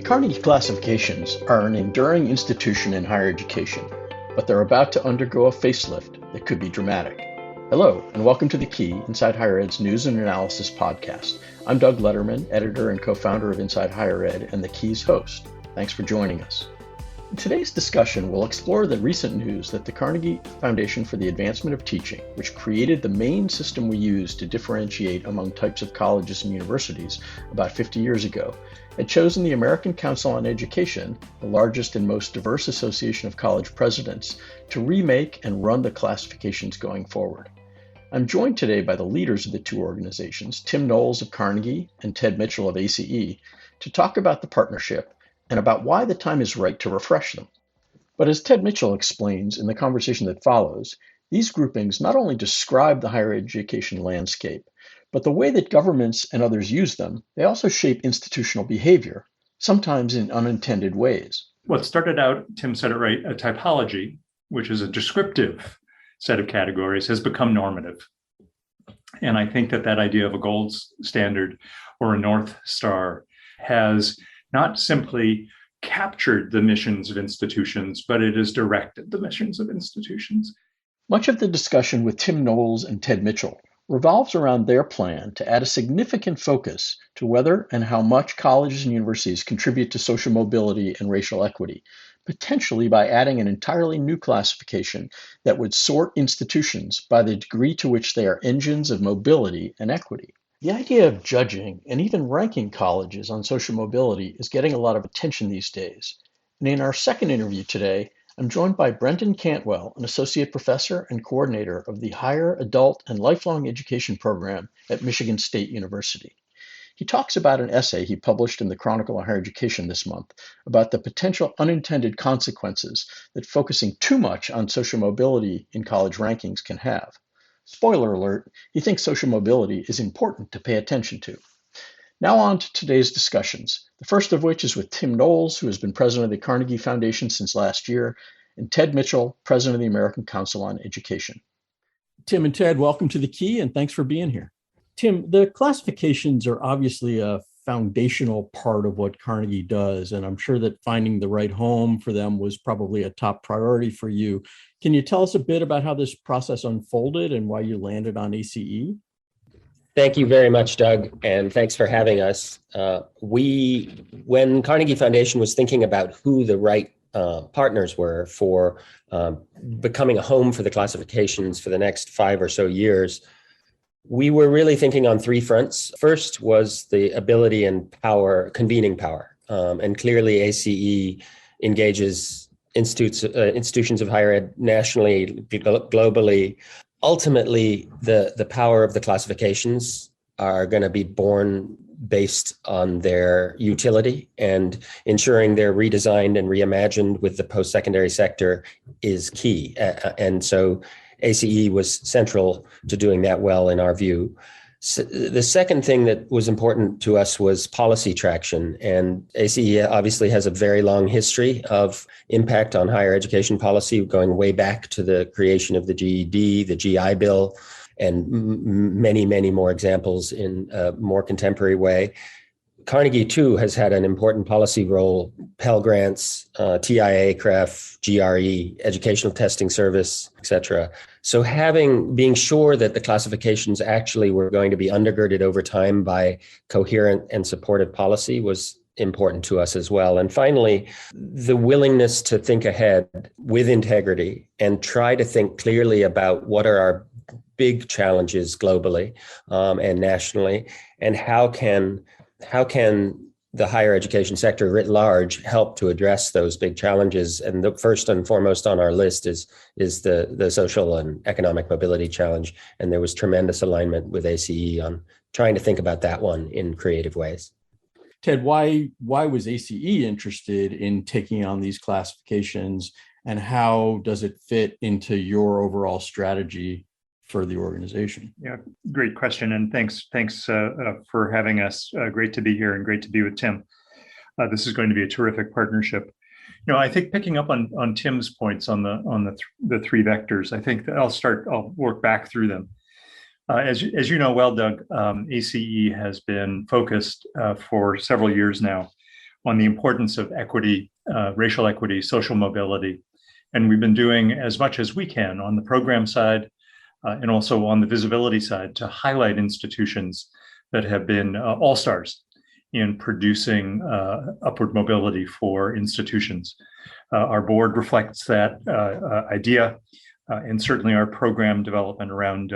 Carnegie Classifications are an enduring institution in higher education, but they're about to undergo a facelift that could be dramatic. Hello, and welcome to The Key, Inside Higher Ed's news and analysis podcast. I'm Doug Letterman, editor and co-founder of Inside Higher Ed and The Key's host. Thanks for joining us. In today's discussion, we'll explore the recent news that the Carnegie Foundation for the Advancement of Teaching, which created the main system we use to differentiate among types of colleges and universities about 50 years ago, had chosen the American Council on Education, the largest and most diverse association of college presidents, to remake and run the classifications going forward. I'm joined today by the leaders of the two organizations, Tim Knowles of Carnegie and Ted Mitchell of ACE, to talk about the partnership and about why the time is right to refresh them. But as Ted Mitchell explains in the conversation that follows, these groupings not only describe the higher education landscape, but the way that governments and others use them, they also shape institutional behavior, sometimes in unintended ways. What started out, Tim said it right, a typology, which is a descriptive set of categories, has become normative. And I think that idea of a gold standard or a North Star has not simply captured the missions of institutions, but it has directed the missions of institutions. Much of the discussion with Tim Knowles and Ted Mitchell revolves around their plan to add a significant focus to whether and how much colleges and universities contribute to social mobility and racial equity, potentially by adding an entirely new classification that would sort institutions by the degree to which they are engines of mobility and equity. The idea of judging and even ranking colleges on social mobility is getting a lot of attention these days. And in our second interview today, I'm joined by Brendan Cantwell, an associate professor and coordinator of the Higher Adult and Lifelong Education program at Michigan State University. He talks about an essay he published in the Chronicle of Higher Education this month about the potential unintended consequences that focusing too much on social mobility in college rankings can have. Spoiler alert, he thinks social mobility is important to pay attention to. Now on to today's discussions, the first of which is with Tim Knowles, who has been president of the Carnegie Foundation since last year, and Ted Mitchell, president of the American Council on Education. Tim and Ted, welcome to The Key, and thanks for being here. Tim, the classifications are obviously a foundational part of what Carnegie does, and I'm sure that finding the right home for them was probably a top priority for you. Can you tell us a bit about how this process unfolded and why you landed on ACE? Thank you very much, Doug, and thanks for having us. When Carnegie Foundation was thinking about who the right partners were for becoming a home for the classifications for the next 5 or so years, we were really thinking on 3 fronts. First was the ability and power, convening power, and clearly ACE engages institutions of higher ed nationally, globally. Ultimately, the power of the classifications are going to be born based on their utility, and ensuring they're redesigned and reimagined with the post-secondary sector is key. And so ACE was central to doing that well in our view. So the second thing that was important to us was policy traction. And ACE obviously has a very long history of impact on higher education policy, going way back to the creation of the GED, the GI Bill, and many, many more examples in a more contemporary way. Carnegie, too, has had an important policy role: Pell Grants, TIA, CREF, GRE, Educational Testing Service, et cetera. So being sure that the classifications actually were going to be undergirded over time by coherent and supportive policy was important to us as well. And finally, the willingness to think ahead with integrity and try to think clearly about what are our big challenges globally and nationally, and how can the higher education sector writ large help to address those big challenges. And the first and foremost on our list is the social and economic mobility challenge. And there was tremendous alignment with ACE on trying to think about that one in creative ways. Ted, why was ACE interested in taking on these classifications, and how does it fit into your overall strategy for the organization? Yeah, great question. And thanks for having us. Great to be here and great to be with Tim. This is going to be a terrific partnership. You know, I think picking up on Tim's points on the 3 vectors, I think I'll work back through them. As you know well, Doug, ACE has been focused for several years now on the importance of equity, racial equity, social mobility. And we've been doing as much as we can on the program side and also on the visibility side to highlight institutions that have been all-stars in producing upward mobility for institutions. Our board reflects that idea, and certainly our program development around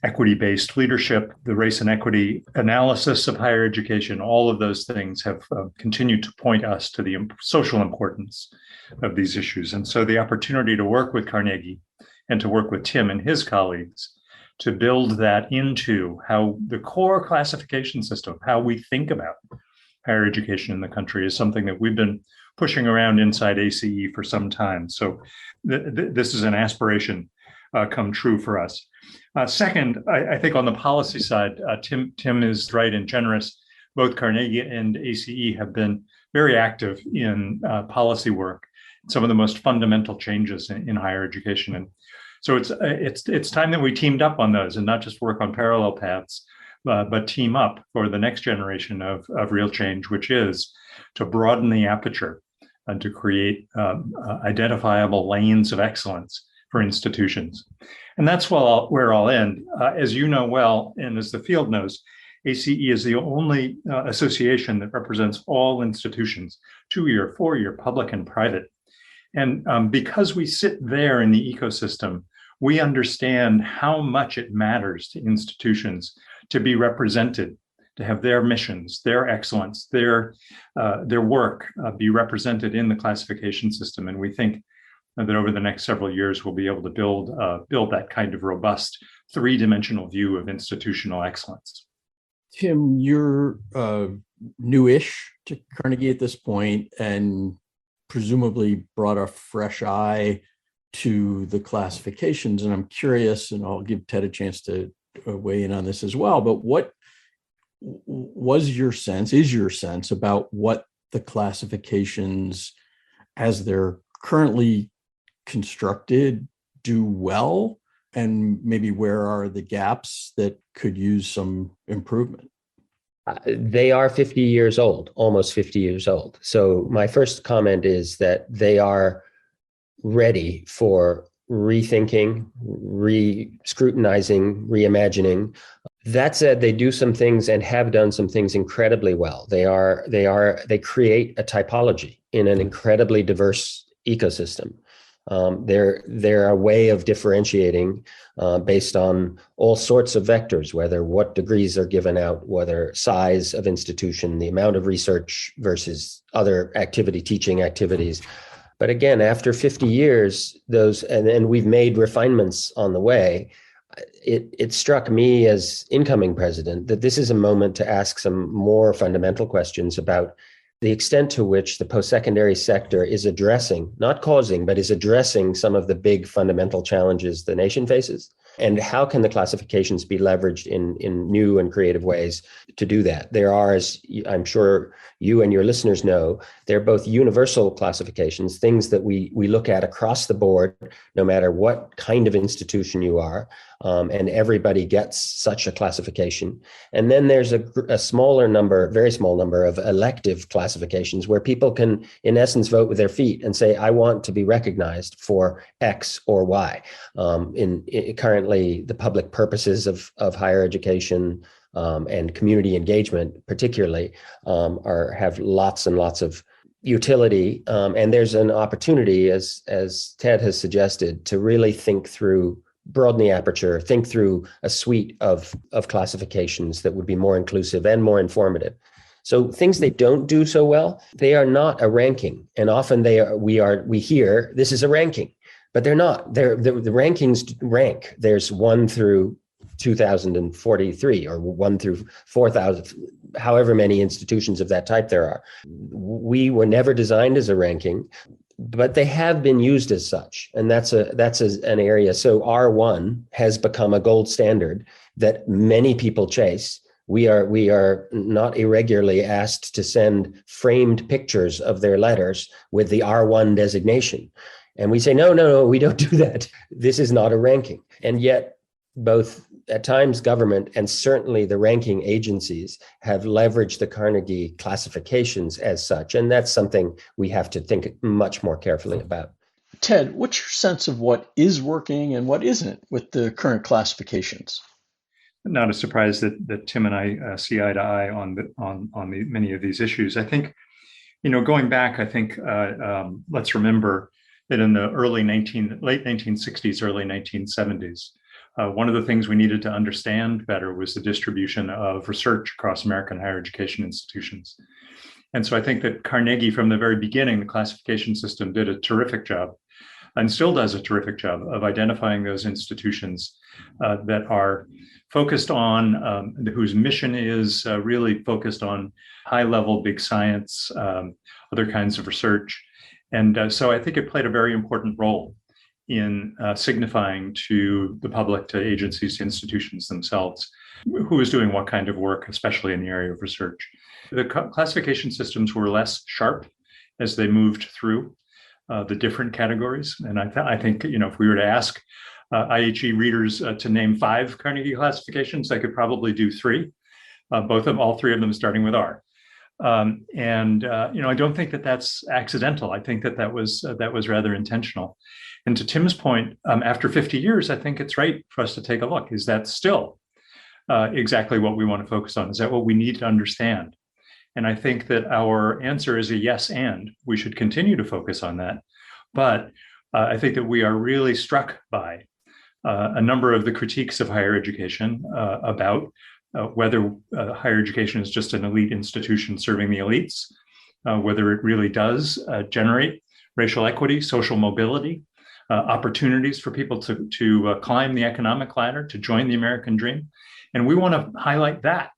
equity-based leadership, the race and equity analysis of higher education, all of those things have continued to point us to the social importance of these issues. And so the opportunity to work with Carnegie and to work with Tim and his colleagues to build that into how the core classification system, how we think about higher education in the country, is something that we've been pushing around inside ACE for some time. So this is an aspiration come true for us. Second, I think on the policy side, Tim is right and generous. Both Carnegie and ACE have been very active in policy work, some of the most fundamental changes in higher education. And so it's time that we teamed up on those and not just work on parallel paths, but team up for the next generation of real change, which is to broaden the aperture and to create identifiable lanes of excellence for institutions. And that's where I'll end. As you know well, and as the field knows, ACE is the only association that represents all institutions, 2-year, 4-year, public and private. And because we sit there in the ecosystem, we understand how much it matters to institutions to be represented, to have their missions, their excellence, their work be represented in the classification system. And we think that over the next several years, we'll be able to build that kind of robust 3-dimensional view of institutional excellence. Tim, you're newish to Carnegie at this point and presumably brought a fresh eye to the classifications. And I'm curious, and I'll give Ted a chance to weigh in on this as well, but what is your sense about what the classifications as they're currently constructed do well, and maybe where are the gaps that could use some improvement? They are 50 years old, almost 50 years old. So my first comment is that they are ready for rethinking, re-scrutinizing, reimagining. That said, they do some things and have done some things incredibly well. They create a typology in an incredibly diverse ecosystem. They're a way of differentiating based on all sorts of vectors, whether what degrees are given out, whether size of institution, the amount of research versus other teaching activities. But again, after 50 years, and we've made refinements on the way, it struck me as incoming president that this is a moment to ask some more fundamental questions about the extent to which the post-secondary sector is addressing, not causing, but is addressing some of the big fundamental challenges the nation faces. And how can the classifications be leveraged in new and creative ways to do that? There are, as I'm sure you and your listeners know, they're both universal classifications, things that we look at across the board, no matter what kind of institution you are, and everybody gets such a classification. And then there's a smaller number, very small number of elective classifications where people can, in essence, vote with their feet and say, I want to be recognized for X or Y. Currently, the public purposes of higher education and community engagement, particularly, have lots and lots of utility. And there's an opportunity, as Ted has suggested, to really think through, broaden the aperture, think through a suite of classifications that would be more inclusive and more informative. So things they don't do so well, they are not a ranking. And often we hear this is a ranking, but they're not. The rankings rank. There's 1 through 2043 or 1 through 4,000, however many institutions of that type there are. We were never designed as a ranking, but they have been used as such. And that's an area. So R1 has become a gold standard that many people chase. We are not irregularly asked to send framed pictures of their letters with the R1 designation. And we say, no, we don't do that. This is not a ranking. And yet both at times government and certainly the ranking agencies have leveraged the Carnegie classifications as such. And that's something we have to think much more carefully about. Ted, what's your sense of what is working and what isn't with the current classifications? Not a surprise that Tim and I see eye to eye on many of these issues. I think, going back, I think let's remember that in the late 1960s, early 1970s, one of the things we needed to understand better was the distribution of research across American higher education institutions. And so I think that Carnegie, from the very beginning, the classification system did a terrific job and still does a terrific job of identifying those institutions that are focused on, whose mission is really focused on high-level big science, other kinds of research. And so I think it played a very important role in signifying to the public, to agencies, to institutions themselves, who is doing what kind of work, especially in the area of research. The classification systems were less sharp as they moved through the different categories. And I think, if we were to ask IHE readers to name 5 Carnegie classifications, they could probably do 3, all 3 of them starting with R. I don't think that that's accidental. I think that was rather intentional. And to Tim's point, after 50 years, I think it's right for us to take a look. Is that still exactly what we want to focus on? Is that what we need to understand? And I think that our answer is a yes, and we should continue to focus on that. But I think that we are really struck by a number of the critiques of higher education about whether higher education is just an elite institution serving the elites, whether it really does generate racial equity, social mobility, opportunities for people to climb the economic ladder, to join the American dream. And we want to highlight that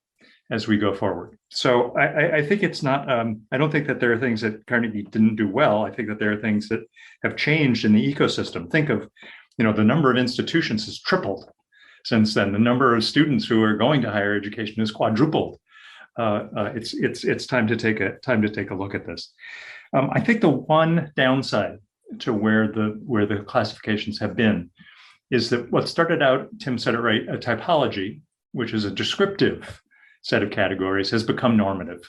as we go forward. So I think it's not, I don't think that there are things that Carnegie didn't do well. I think that there are things that have changed in the ecosystem. Think of, the number of institutions has tripled since then. The number of students who are going to higher education has quadrupled. It's time to take a look at this. I think the one downside to where the classifications have been is that what started out, Tim said it right, a typology, which is a descriptive set of categories, has become normative.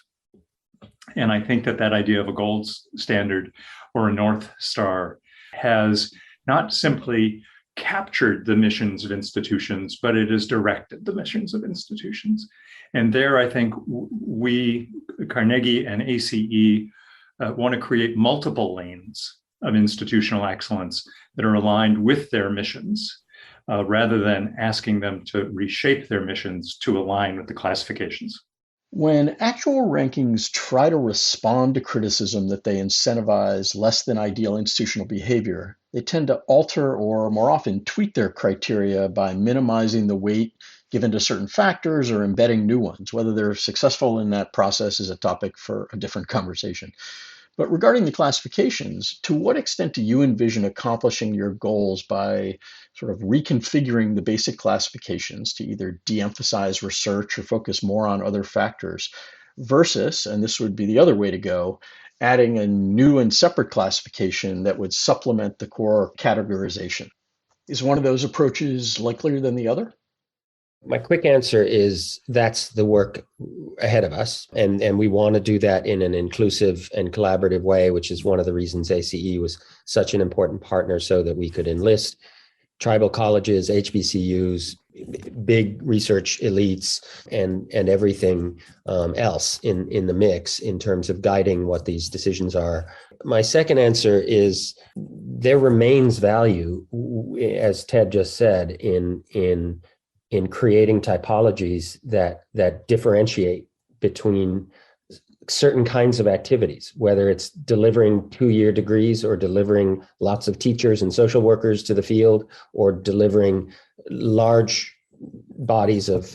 And I think that idea of a gold standard or a North Star has not simply captured the missions of institutions, but it has directed the missions of institutions. And there, I think we, Carnegie and ACE, want to create multiple lanes of institutional excellence that are aligned with their missions, rather than asking them to reshape their missions to align with the classifications. When actual rankings try to respond to criticism that they incentivize less than ideal institutional behavior, they tend to alter or more often tweak their criteria by minimizing the weight given to certain factors or embedding new ones. Whether they're successful in that process is a topic for a different conversation. But regarding the classifications, to what extent do you envision accomplishing your goals by sort of reconfiguring the basic classifications to either de-emphasize research or focus more on other factors versus, and this would be the other way to go, adding a new and separate classification that would supplement the core categorization? Is one of those approaches likelier than the other? My quick answer is that's the work ahead of us. And we want to do that in an inclusive and collaborative way, which is one of the reasons ACE was such an important partner, so that we could enlist tribal colleges, HBCUs, big research elites, and everything else in the mix in terms of guiding what these decisions are. My second answer is there remains value, as Ted just said, in creating typologies that differentiate between certain kinds of activities, whether it's delivering 2-year degrees or delivering lots of teachers and social workers to the field, or delivering large bodies of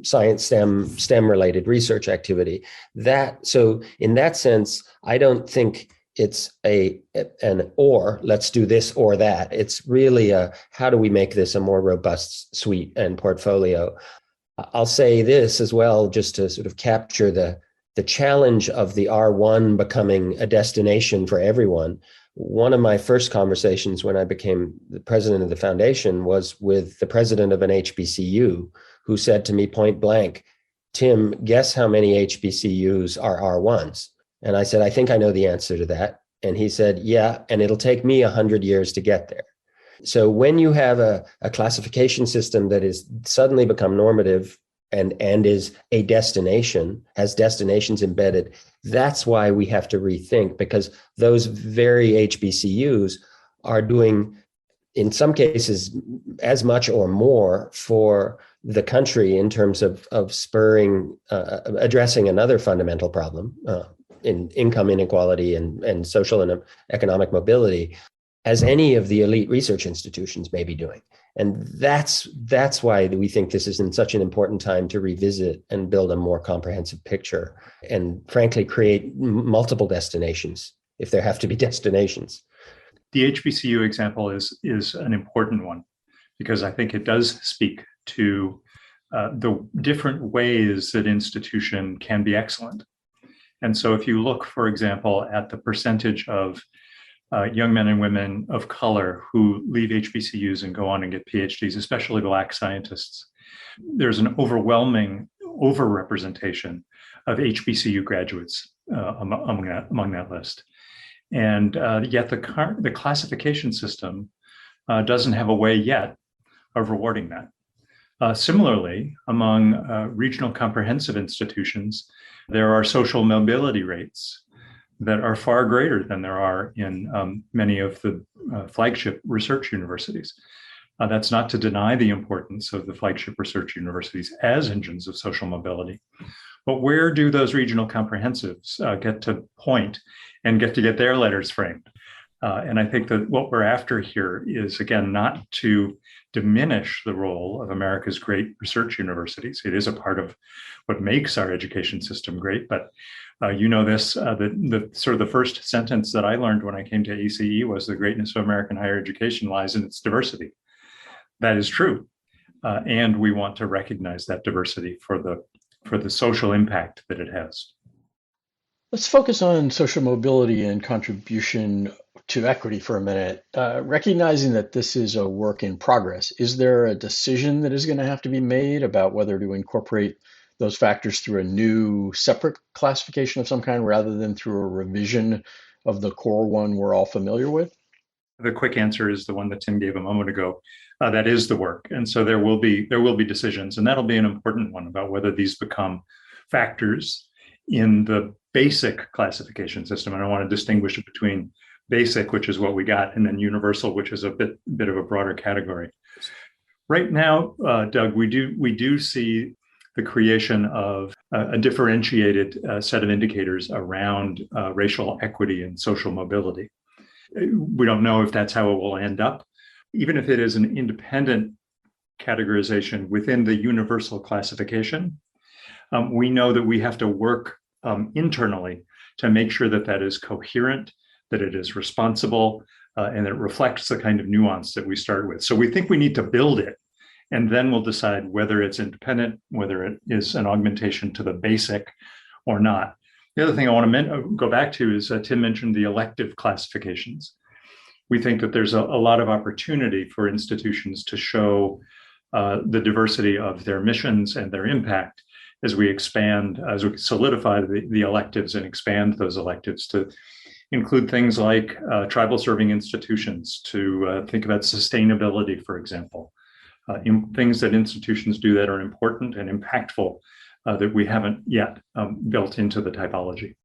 science, STEM related research activity. So in that sense, I don't think it's an or let's do this or that. It's really how do we make this a more robust suite and portfolio? I'll say this as well, just to sort of capture the the challenge of the R1 becoming a destination for everyone. One of my first conversations when I became the president of the foundation was with the president of an HBCU, who said to me point blank, "Tim, guess how many HBCUs are R1s?" And I said, "I think I know the answer to that." And he said, "Yeah, and it'll take me 100 years to get there." So when you have a classification system that is suddenly become normative and is a destination, has destinations embedded, that's why we have to rethink, because those very HBCUs are doing, in some cases, as much or more for the country in terms of spurring, addressing another fundamental problem in income inequality and social and economic mobility, as any of the elite research institutions may be doing. And that's why we think this is in such an important time to revisit and build a more comprehensive picture and frankly create multiple destinations if there have to be destinations. The HBCU example is an important one because I think it does speak to the different ways that institution can be excellent. And so if you look, for example, at the percentage of young men and women of color who leave HBCUs and go on and get PhDs, especially Black scientists, there's an overwhelming overrepresentation of HBCU graduates among that list. And yet the classification system doesn't have a way yet of rewarding that. Similarly, among regional comprehensive institutions, there are social mobility rates that are far greater than there are in many of the flagship research universities. That's not to deny the importance of the flagship research universities as engines of social mobility. But where do those regional comprehensives get to point and get to get their letters framed? And I think that what we're after here is, again, not to diminish the role of America's great research universities. It is a part of what makes our education system great. But you know this, the sort of the first sentence that I learned when I came to ACE was the greatness of American higher education lies in its diversity. That is true. And we want to recognize that diversity for the social impact that it has. Let's focus on social mobility and contribution to equity for a minute. Recognizing that this is a work in progress, is there a decision that is going to have to be made about whether to incorporate those factors through a new separate classification of some kind rather than through a revision of the core one we're all familiar with? The quick answer is the one that Tim gave a moment ago. That is the work. And so there will be decisions, and that'll be an important one about whether these become factors in the basic classification system. And I want to distinguish between basic, which is what we got, and then universal, which is a bit of a broader category. Right now, Doug, we do see the creation of a differentiated set of indicators around racial equity and social mobility. We don't know if that's how it will end up. Even if it is an independent categorization within the universal classification, we know that we have to work internally to make sure that that is coherent, that it is responsible, and that it reflects the kind of nuance that we start with. So we think we need to build it, and then we'll decide whether it's independent, whether it is an augmentation to the basic or not. The other thing I want to go back to is Tim mentioned the elective classifications. We think that there's a lot of opportunity for institutions to show the diversity of their missions and their impact as we expand, as we solidify the electives and expand those electives to include things like tribal serving institutions, to think about sustainability, for example, things that institutions do that are important and impactful that we haven't yet built into the typology.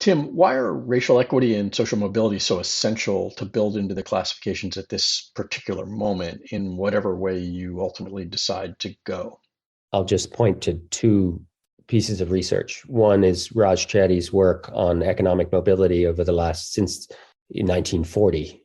Tim, why are racial equity and social mobility so essential to build into the classifications at this particular moment in whatever way you ultimately decide to go? I'll just point to two pieces of research. One is Raj Chetty's work on economic mobility since 1940,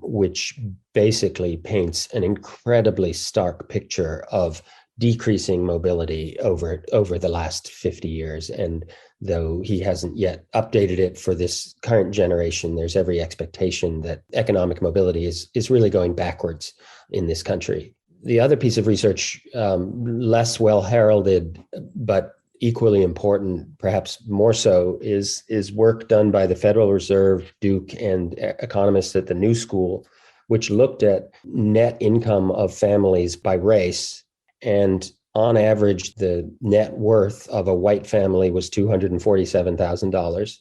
which basically paints an incredibly stark picture of decreasing mobility over the last 50 years. And though he hasn't yet updated it for this current generation, there's every expectation that economic mobility is really going backwards in this country. The other piece of research, less well heralded, but equally important, perhaps more so, is work done by the Federal Reserve, Duke, and economists at the New School, which looked at net income of families by race. And on average, the net worth of a white family was $247,000.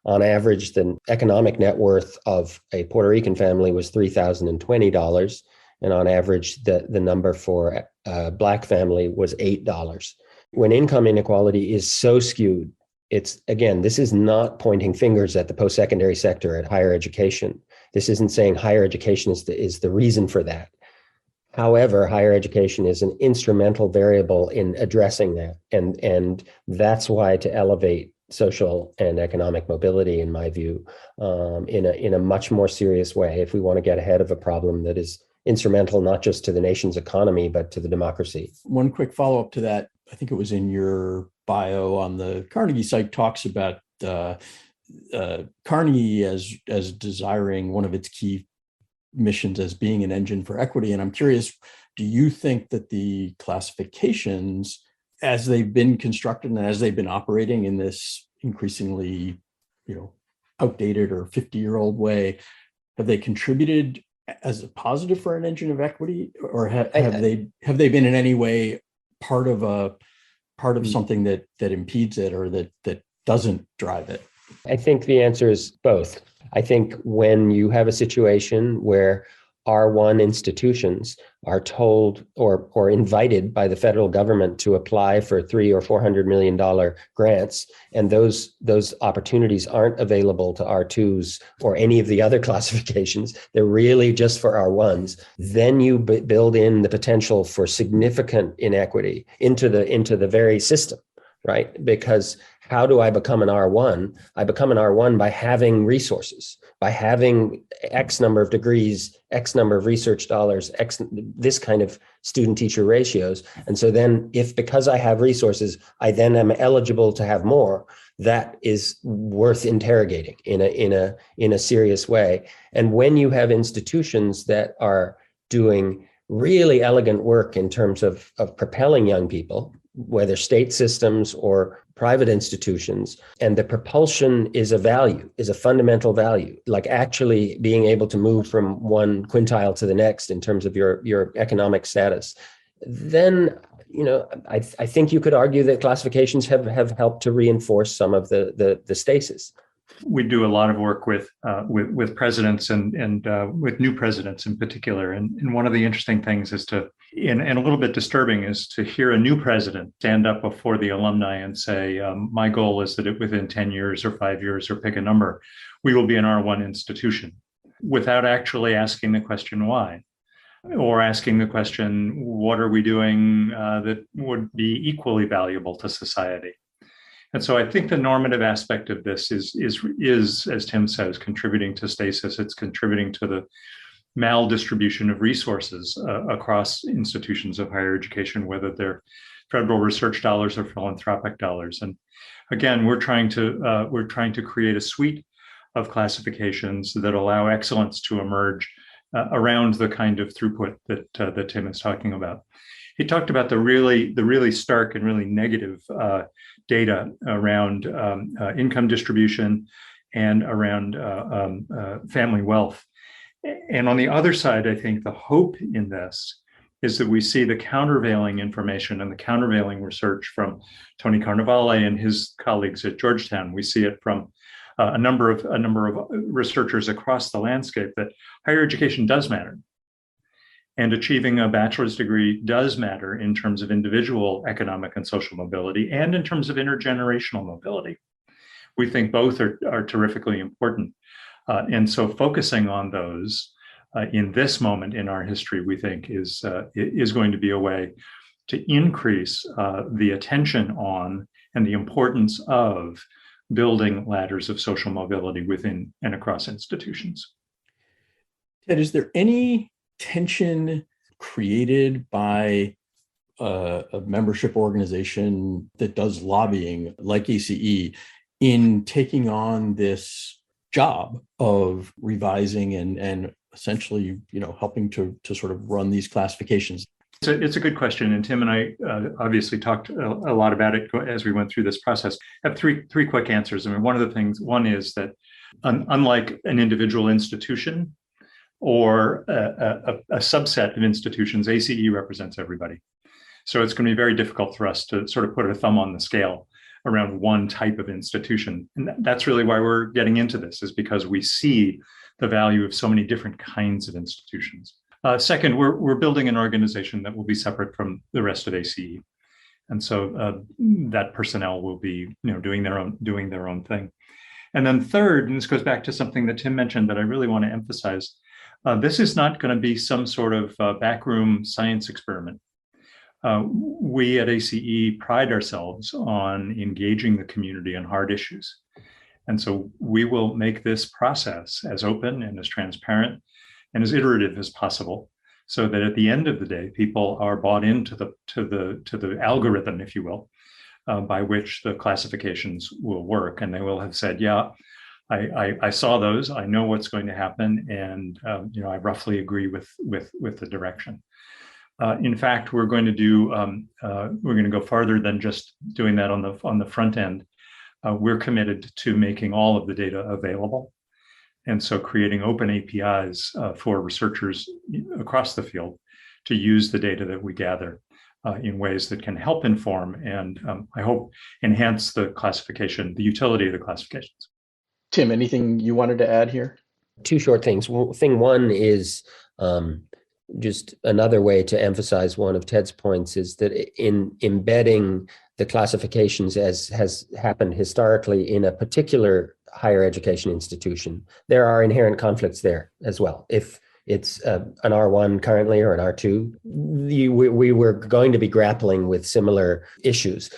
On average, the economic net worth of a Puerto Rican family was $3,020. And on average, the number for a Black family was $8. When income inequality is so skewed, it's, again, this is not pointing fingers at the post-secondary sector, at higher education. This isn't saying higher education is the reason for that. However, higher education is an instrumental variable in addressing that. And that's why to elevate social and economic mobility, in my view, in a much more serious way, if we want to get ahead of a problem that is instrumental not just to the nation's economy, but to the democracy. One quick follow-up to that. I think it was in your bio on the Carnegie site, talks about Carnegie as desiring one of its key missions as being an engine for equity. And I'm curious, do you think that the classifications, as they've been constructed and as they've been operating in this increasingly, outdated or 50-year-old way, have they contributed as a positive for an engine of equity, or have they been in any way part of something that impedes it or that doesn't drive it? I think the answer is both. I think when you have a situation where R1 institutions are told or invited by the federal government to apply for $300 or $400 million grants, and those opportunities aren't available to R2s or any of the other classifications, they're really just for R1s, then you build in the potential for significant inequity into the very system, right? Because how do I become an R1? I become an R1 by having resources, by having X number of degrees, X number of research dollars, this kind of student-teacher ratios. And so then because I have resources, I then am eligible to have more, that is worth interrogating in a serious way. And when you have institutions that are doing really elegant work in terms of propelling young people, whether state systems or private institutions, and the propulsion is a fundamental value, like actually being able to move from one quintile to the next in terms of your economic status, then I think you could argue that classifications have helped to reinforce some of the stasis. We do a lot of work with presidents and with new presidents in particular. And one of the interesting things is and a little bit disturbing, is to hear a new president stand up before the alumni and say, my goal is that within 10 years or 5 years, or pick a number, we will be an R1 institution, without actually asking the question why, or asking the question, what are we doing that would be equally valuable to society? And so I think the normative aspect of this is, as Tim says, contributing to stasis. It's contributing to the maldistribution of resources across institutions of higher education, whether they're federal research dollars or philanthropic dollars. And again, we're trying to create a suite of classifications that allow excellence to emerge around the kind of throughput that Tim is talking about. He talked about the really stark and really negative data around income distribution and around family wealth. And on the other side, I think the hope in this is that we see the countervailing information and the countervailing research from Tony Carnevale and his colleagues at Georgetown. We see it from a number of researchers across the landscape, that higher education does matter. And achieving a bachelor's degree does matter in terms of individual economic and social mobility, and in terms of intergenerational mobility. We think both are terrifically important. And so focusing on those in this moment in our history, we think is going to be a way to increase the attention on and the importance of building ladders of social mobility within and across institutions. Ted, is there any tension created by a membership organization that does lobbying like ACE in taking on this job of revising and essentially, helping to sort of run these classifications? It's a good question, and Tim and I obviously talked a lot about it as we went through this process. I have three quick answers. I mean, one of the things, one is that unlike an individual institution or a subset of institutions, ACE represents everybody. So it's going to be very difficult for us to sort of put a thumb on the scale around one type of institution. And that's really why we're getting into this, is because we see the value of so many different kinds of institutions. Second, we're building an organization that will be separate from the rest of ACE. And so that personnel will be doing their own thing. And then third, and this goes back to something that Tim mentioned that I really want to emphasize, this is not going to be some sort of backroom science experiment. We at ACE pride ourselves on engaging the community on hard issues. And so we will make this process as open and as transparent and as iterative as possible, so that at the end of the day, people are bought into the algorithm, if you will, by which the classifications will work. And they will have said, yeah, I saw those, I know what's going to happen, and I roughly agree with the direction. In fact, we're going to go farther than just doing that on the front end. We're committed to making all of the data available, and so creating open APIs for researchers across the field to use the data that we gather in ways that can help inform and I hope enhance the classification, the utility of the classifications. Tim, anything you wanted to add here? Two short things. Thing one is just another way to emphasize one of Ted's points is that in embedding the classifications as has happened historically in a particular higher education institution, there are inherent conflicts there as well. If it's an R1 currently or an R2, we were going to be grappling with similar issues.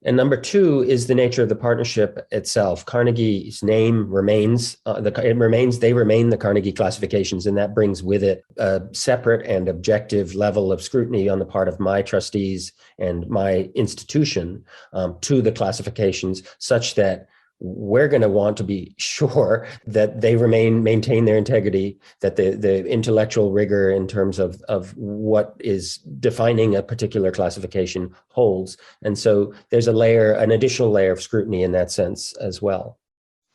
And number two is the nature of the partnership itself. Carnegie's name remains, they remain the Carnegie Classifications, and that brings with it a separate and objective level of scrutiny on the part of my trustees and my institution to the classifications, such that we're going to want to be sure that they maintain their integrity, that the intellectual rigor in terms of what is defining a particular classification holds. And so there's an additional layer of scrutiny in that sense as well.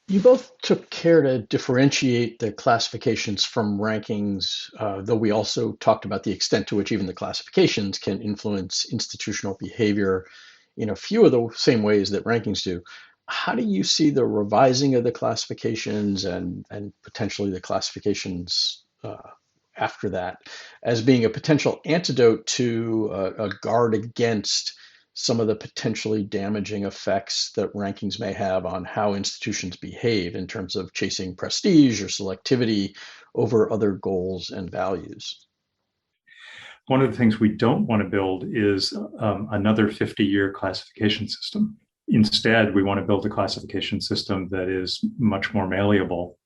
You both took care to differentiate the classifications from rankings, though we also talked about the extent to which even the classifications can influence institutional behavior in a few of the same ways that rankings do. How do you see the revising of the classifications and potentially the classifications after that as being a potential antidote to a guard against some of the potentially damaging effects that rankings may have on how institutions behave in terms of chasing prestige or selectivity over other goals and values? One of the things we don't want to build is another 50-year classification system. Instead, we want to build a classification system that is much more malleable,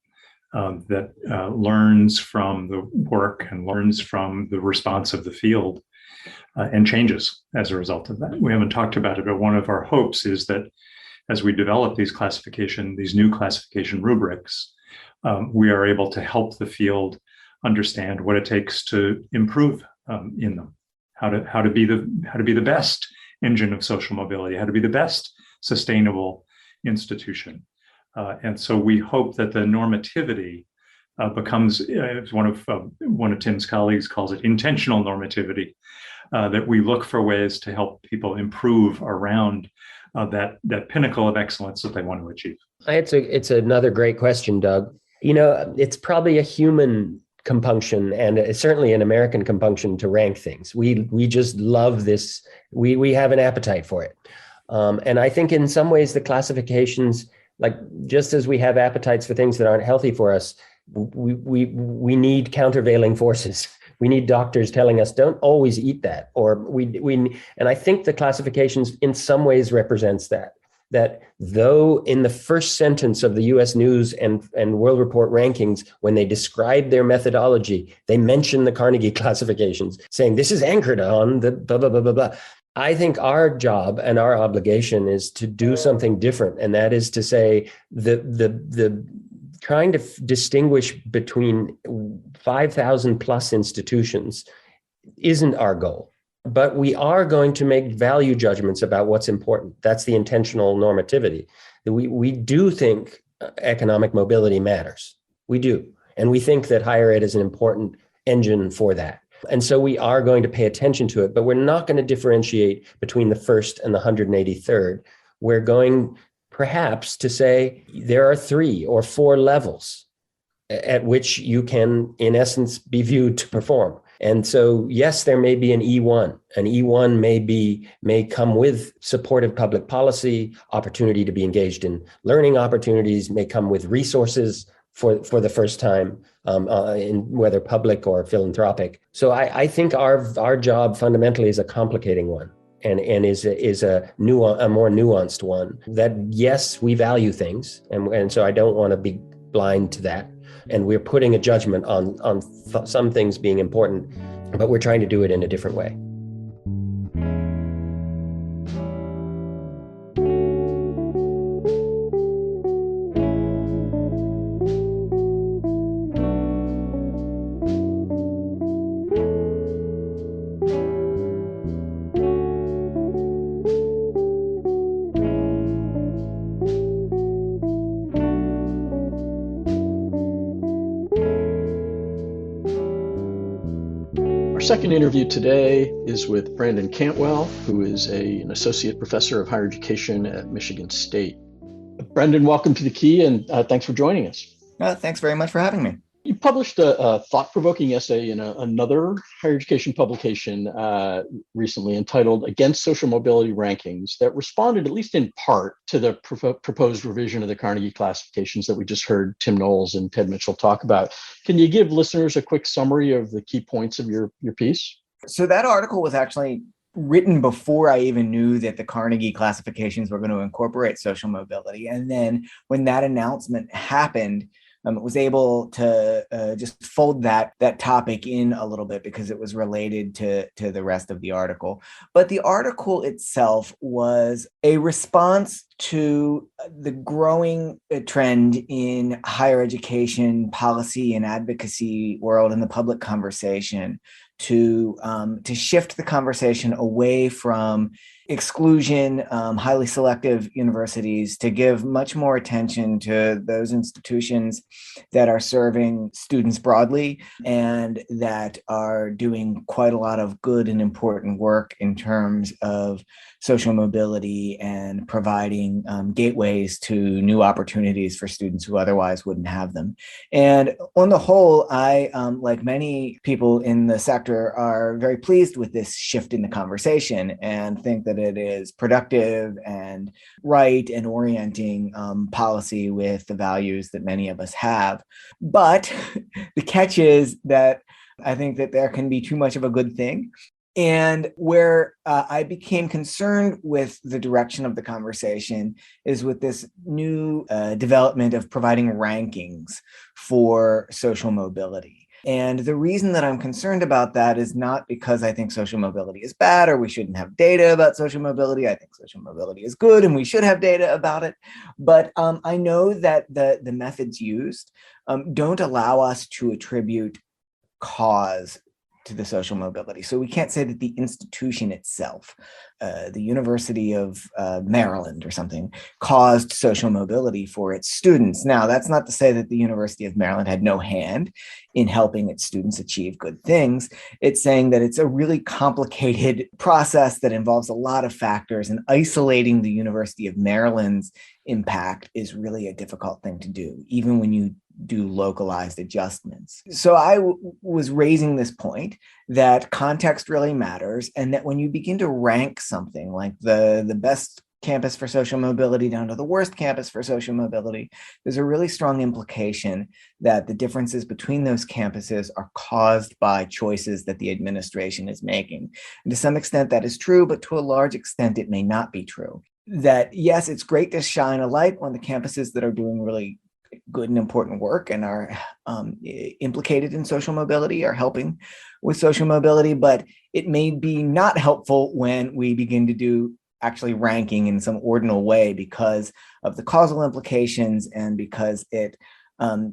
that learns from the work and learns from the response of the field and changes as a result of that. We haven't talked about it, but one of our hopes is that as we develop these new classification rubrics, we are able to help the field understand what it takes to improve in them, how to be the best engine of social mobility, how to be the best sustainable institution. And so we hope that the normativity becomes, as one of Tim's colleagues calls it, intentional normativity, that we look for ways to help people improve around that pinnacle of excellence that they want to achieve. It's another great question, Doug. It's probably a human compunction, and it's certainly an American compunction to rank things. We just love this. We have an appetite for it. And I think in some ways the classifications, like just as we have appetites for things that aren't healthy for us, we need countervailing forces. We need doctors telling us don't always eat that, and I think the classifications in some ways represents that though in the first sentence of the US News and World Report rankings, when they describe their methodology, they mention the Carnegie classifications, saying this is anchored on the blah, blah, blah, blah, blah. I think our job and our obligation is to do something different. And that is to say the trying to distinguish between 5,000 plus institutions isn't our goal. but we are going to make value judgments about what's important. That's the intentional normativity. We do think economic mobility matters. We do. And we think that higher ed is an important engine for that. And so we are going to pay attention to it, but we're not going to differentiate between the first and the 183rd. We're going perhaps to say there are 3 or 4 levels at which you can, in essence, be viewed to perform. And so, yes, there may be an E1. An E1 may come with supportive public policy, opportunity to be engaged in learning opportunities, may come with resources for the first time, in whether public or philanthropic. So I think our job fundamentally is a complicating one. And is a more nuanced one that, yes, we value things. And so I don't want to be blind to that. And we're putting a judgment on some things being important, but we're trying to do it in a different way. Our second interview today is with Brendan Cantwell, who is an associate professor of higher education at Michigan State. Brendan, welcome to The Key, and thanks for joining us. Thanks very much for having me. You published a thought-provoking essay in another higher education publication recently entitled Against Social Mobility Rankings that responded, at least in part, to the proposed revision of the Carnegie Classifications that we just heard Tim Knowles and Ted Mitchell talk about. Can you give listeners a quick summary of the key points of your piece? So that article was actually written before I even knew that the Carnegie Classifications were going to incorporate social mobility. And then when that announcement happened, was able to just fold that topic in a little bit because it was related to the rest of the article. But the article itself was a response to the growing trend in higher education policy and advocacy world and the public conversation to shift the conversation away from exclusion, highly selective universities, to give much more attention to those institutions that are serving students broadly and that are doing quite a lot of good and important work in terms of social mobility and providing gateways to new opportunities for students who otherwise wouldn't have them. And on the whole, I, like many people in the sector, are very pleased with this shift in the conversation and think that it is productive and right and orienting policy with the values that many of us have. But the catch is that I think that there can be too much of a good thing. And where I became concerned with the direction of the conversation is with this new development of providing rankings for social mobility. And the reason that I'm concerned about that is not because I think social mobility is bad or we shouldn't have data about social mobility. I think social mobility is good and we should have data about it. But I know that the methods used don't allow us to attribute cause to the social mobility. So we can't say that the institution itself, the University of Maryland or something, caused social mobility for its students. Now, that's not to say that the University of Maryland had no hand in helping its students achieve good things. It's saying that it's a really complicated process that involves a lot of factors, and isolating the University of Maryland's impact is really a difficult thing to do, even when you do localized adjustments. So I was raising this point that context really matters, and that when you begin to rank something like the best campus for social mobility down to the worst campus for social mobility, there's a really strong implication that the differences between those campuses are caused by choices that the administration is making. And to some extent that is true, but to a large extent it may not be true. That yes, it's great to shine a light on the campuses that are doing really good and important work and are implicated in social mobility, are helping with social mobility, but it may be not helpful when we begin to do actually ranking in some ordinal way because of the causal implications and because it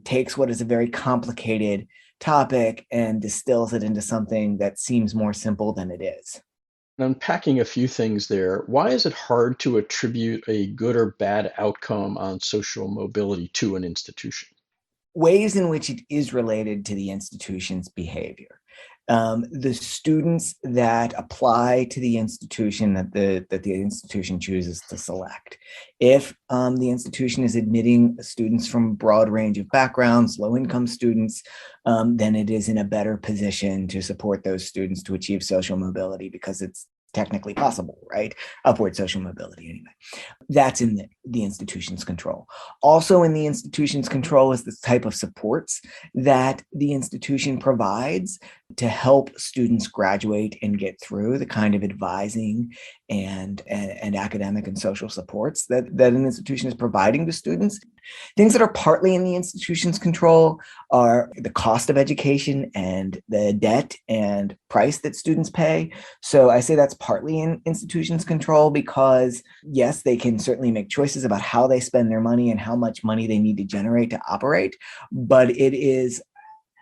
takes what is a very complicated topic and distills it into something that seems more simple than it is. Unpacking a few things there, why is it hard to attribute a good or bad outcome on social mobility to an institution? Ways in which it is related to the institution's behavior. The students that apply to the institution that the institution chooses to select. If the institution is admitting students from a broad range of backgrounds, low-income students, then it is in a better position to support those students to achieve social mobility because it's technically possible, right? Upward social mobility, anyway. That's in the institution's control. Also in the institution's control is the type of supports that the institution provides to help students graduate and get through, the kind of advising and academic and social supports that an institution is providing to students. Things that are partly in the institution's control are the cost of education and the debt and price that students pay. So I say that's partly in institutions' control because, yes, they can certainly make choices about how they spend their money and how much money they need to generate to operate. But it is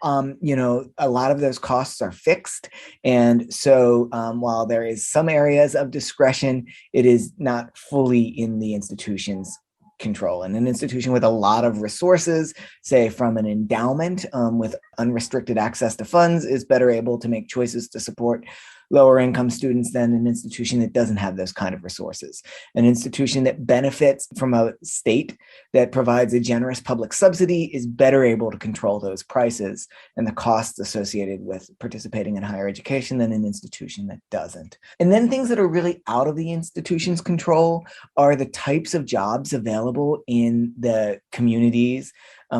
a lot of those costs are fixed. And so while there is some areas of discretion, it is not fully in the institution's control. And an institution with a lot of resources, say from an endowment with unrestricted access to funds, is better able to make choices to support lower income students than an institution that doesn't have those kind of resources. An institution that benefits from a state that provides a generous public subsidy is better able to control those prices and the costs associated with participating in higher education than an institution that doesn't. And then things that are really out of the institution's control are the types of jobs available in the communities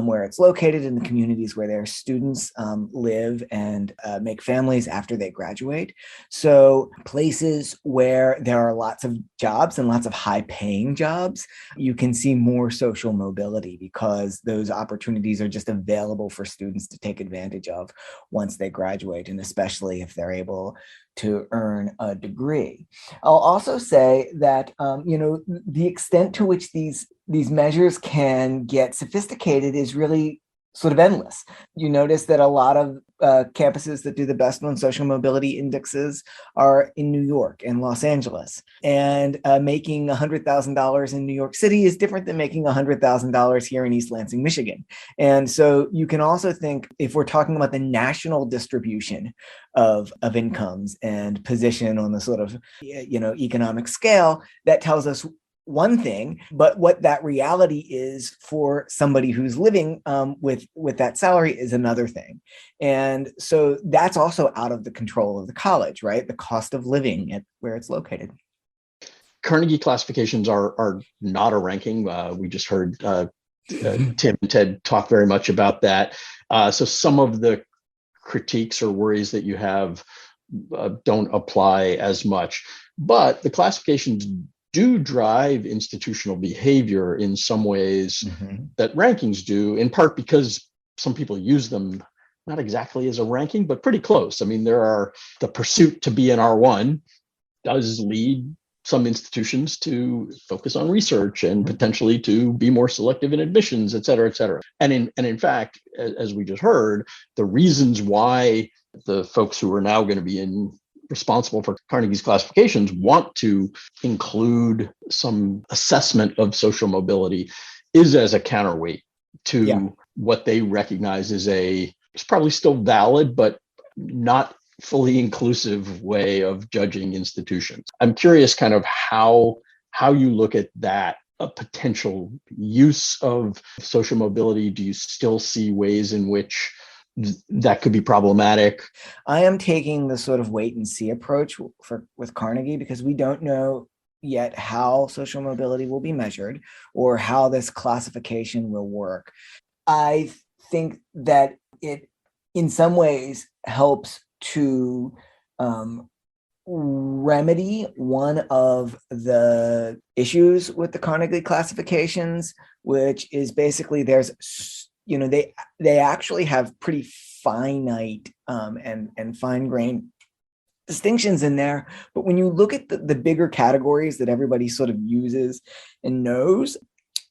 where it's located, in the communities where their students live and make families after they graduate. So places where there are lots of jobs and lots of high-paying jobs, you can see more social mobility because those opportunities are just available for students to take advantage of once they graduate, and especially if they're able to earn a degree. I'll also say that the extent to which these measures can get sophisticated is really sort of endless. You notice that a lot of campuses that do the best on social mobility indexes are in New York and Los Angeles. And making $100,000 in New York City is different than making $100,000 here in East Lansing, Michigan. And so you can also think, if we're talking about the national distribution of incomes and position on the sort of economic scale, that tells us one thing, but what that reality is for somebody who's living with that salary is another thing. And so that's also out of the control of the college, right? The cost of living at where it's located. Carnegie classifications are not a ranking. We just heard Tim and Ted talk very much about that. So some of the critiques or worries that you have don't apply as much, but the classifications do drive institutional behavior in some ways that rankings do, in part because some people use them not exactly as a ranking, but pretty close. I mean, the pursuit to be an R1 does lead some institutions to focus on research and potentially to be more selective in admissions, et cetera, et cetera. And in fact, as we just heard, the reasons why the folks who are now going to be responsible for Carnegie's classifications want to include some assessment of social mobility is as a counterweight to what they recognize as it's probably still valid, but not fully inclusive way of judging institutions. I'm curious kind of how you look at that, a potential use of social mobility. Do you still see ways in which that could be problematic? I am taking the sort of wait and see approach with Carnegie because we don't know yet how social mobility will be measured or how this classification will work. I think that it in some ways helps to remedy one of the issues with the Carnegie classifications, which is basically they actually have pretty finite and fine-grained distinctions in there. But when you look at the bigger categories that everybody sort of uses and knows,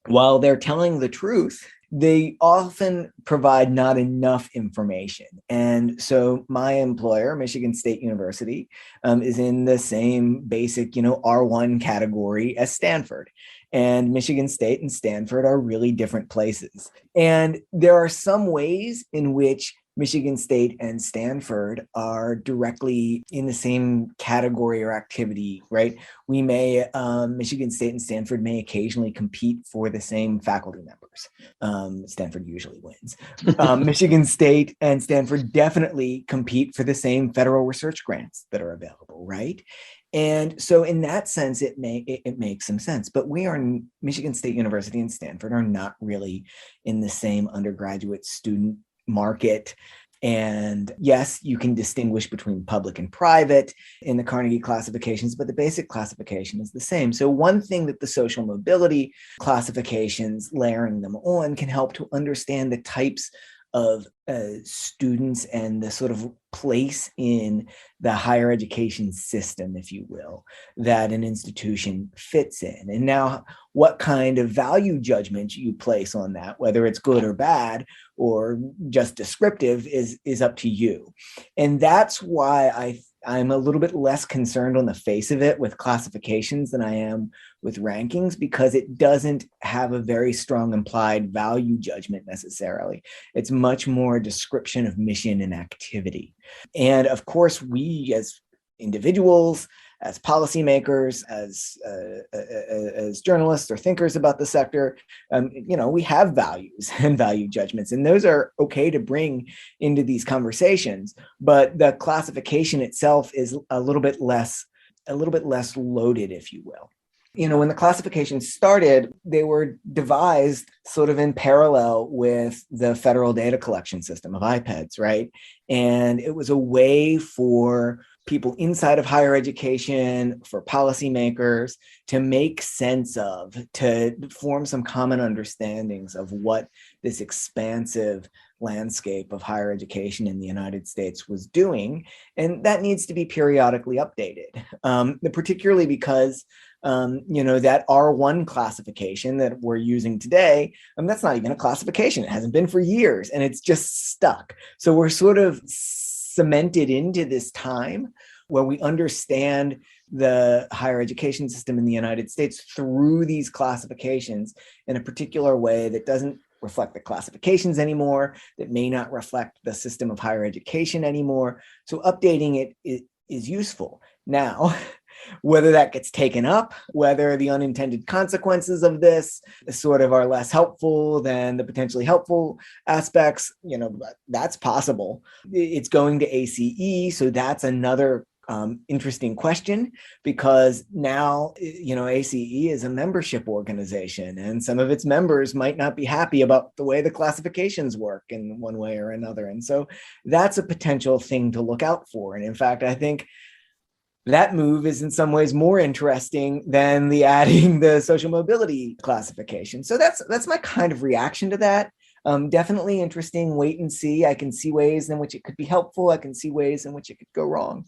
while they're telling the truth they often provide not enough information. And so my employer, Michigan State University, is in the same basic, R1 category as Stanford. And Michigan State and Stanford are really different places. And there are some ways in which Michigan State and Stanford are directly in the same category or activity, right? We may, Michigan State and Stanford may occasionally compete for the same faculty members. Stanford usually wins. Michigan State and Stanford definitely compete for the same federal research grants that are available, right? And so in that sense, it makes some sense. But Michigan State University and Stanford are not really in the same undergraduate student market. And yes, you can distinguish between public and private in the Carnegie classifications, but the basic classification is the same. So one thing that the social mobility classifications, layering them on, can help to understand the types of students and the sort of place in the higher education system, if you will, that an institution fits in. And now what kind of value judgment you place on that, whether it's good or bad or just descriptive, is up to you. And that's why I'm a little bit less concerned on the face of it with classifications than I am with rankings, because it doesn't have a very strong implied value judgment necessarily. It's much more a description of mission and activity. And of course, we as individuals, as policymakers, as journalists or thinkers about the sector, we have values and value judgments, and those are okay to bring into these conversations. But the classification itself is a little bit less loaded, if you will. When the classifications started, they were devised sort of in parallel with the federal data collection system of IPEDS, right? And it was a way for people inside of higher education, for policymakers to make sense of, to form some common understandings of what this expansive landscape of higher education in the United States was doing. And that needs to be periodically updated, particularly because that R1 classification that we're using today, that's not even a classification. It hasn't been for years, and it's just stuck. So we're sort of cemented into this time where we understand the higher education system in the United States through these classifications in a particular way that doesn't reflect the classifications anymore, that may not reflect the system of higher education anymore. So updating it is useful. Now, whether that gets taken up, whether the unintended consequences of this sort of are less helpful than the potentially helpful aspects, that's possible. It's going to ACE, so that's another interesting question, because now, ACE is a membership organization, and some of its members might not be happy about the way the classifications work in one way or another. And so that's a potential thing to look out for. And in fact, I think that move is in some ways more interesting than the adding the social mobility classification. So that's my kind of reaction to that. Definitely interesting. Wait and see. I can see ways in which it could be helpful. I can see ways in which it could go wrong.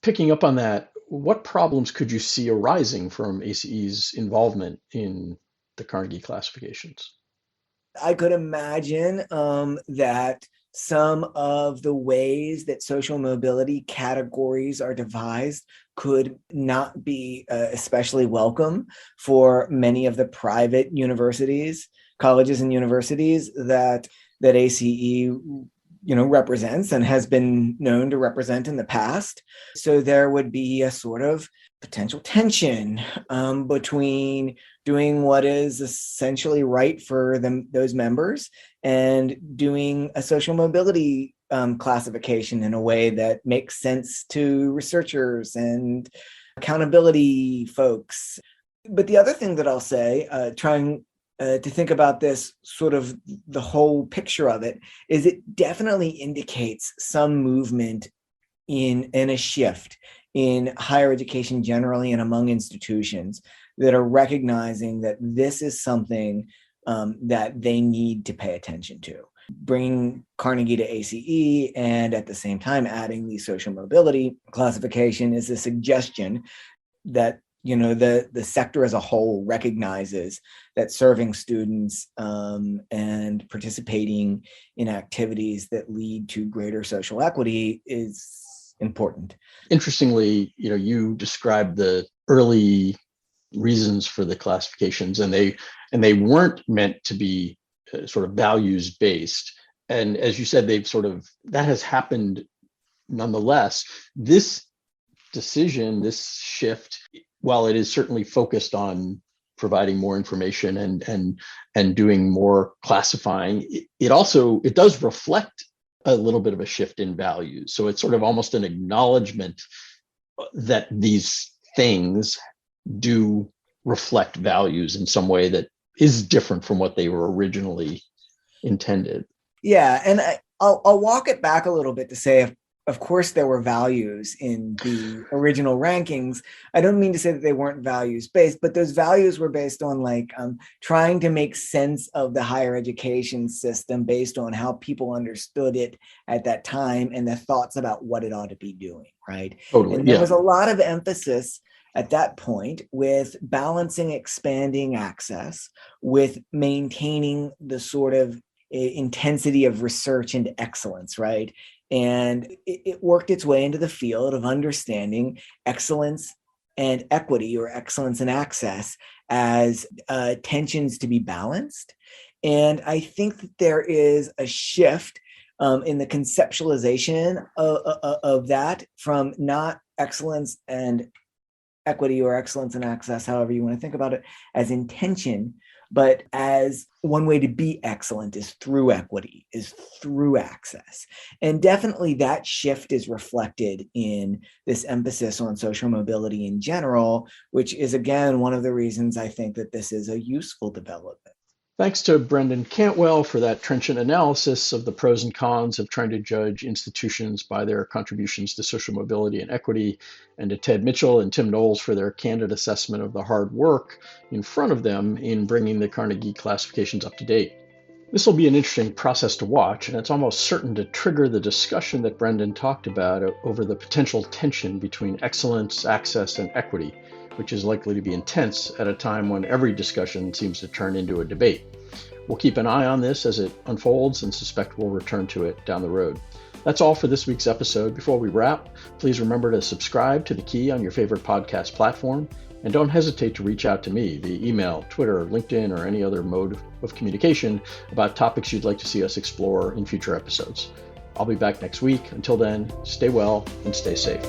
Picking up on that, what problems could you see arising from ACE's involvement in the Carnegie classifications? I could imagine that some of the ways that social mobility categories are devised could not be especially welcome for many of the private universities, colleges and universities that ACE represents and has been known to represent in the past. So there would be a sort of potential tension between doing what is essentially right for those members and doing a social mobility classification in a way that makes sense to researchers and accountability folks. But the other thing that I'll say, trying to think about this sort of the whole picture of it, is it definitely indicates some movement in a shift in higher education generally and among institutions that are recognizing that this is something that they need to pay attention to. Bringing Carnegie to ACE and at the same time adding the social mobility classification is a suggestion that the sector as a whole recognizes that serving students and participating in activities that lead to greater social equity is important. Interestingly, you described the early reasons for the classifications, and they weren't meant to be sort of values based. And as you said, that has happened nonetheless. This decision, this shift, while it is certainly focused on providing more information and doing more classifying, it does reflect a little bit of a shift in values. So it's sort of almost an acknowledgement that these things do reflect values in some way that is different from what they were originally intended. Yeah, and I'll walk it back a little bit to say, of course, there were values in the original rankings. I don't mean to say that they weren't values based, but those values were based on trying to make sense of the higher education system based on how people understood it at that time and the thoughts about what it ought to be doing, right? Totally, and there was a lot of emphasis at that point with balancing expanding access with maintaining the sort of intensity of research and excellence, right? And it worked its way into the field of understanding excellence and equity, or excellence and access, as tensions to be balanced. And I think that there is a shift in the conceptualization of that from not excellence and equity or excellence and access, however you want to think about it, as intention, but as one way to be excellent is through equity, is through access. And definitely that shift is reflected in this emphasis on social mobility in general, which is, again, one of the reasons I think that this is a useful development. Thanks to Brendan Cantwell for that trenchant analysis of the pros and cons of trying to judge institutions by their contributions to social mobility and equity, and to Ted Mitchell and Tim Knowles for their candid assessment of the hard work in front of them in bringing the Carnegie classifications up to date. This will be an interesting process to watch, and it's almost certain to trigger the discussion that Brendan talked about over the potential tension between excellence, access, and equity, which is likely to be intense at a time when every discussion seems to turn into a debate. We'll keep an eye on this as it unfolds and suspect we'll return to it down the road. That's all for this week's episode. Before we wrap, please remember to subscribe to The Key on your favorite podcast platform, and don't hesitate to reach out to me via email, Twitter, LinkedIn, or any other mode of communication about topics you'd like to see us explore in future episodes. I'll be back next week. Until then, stay well and stay safe.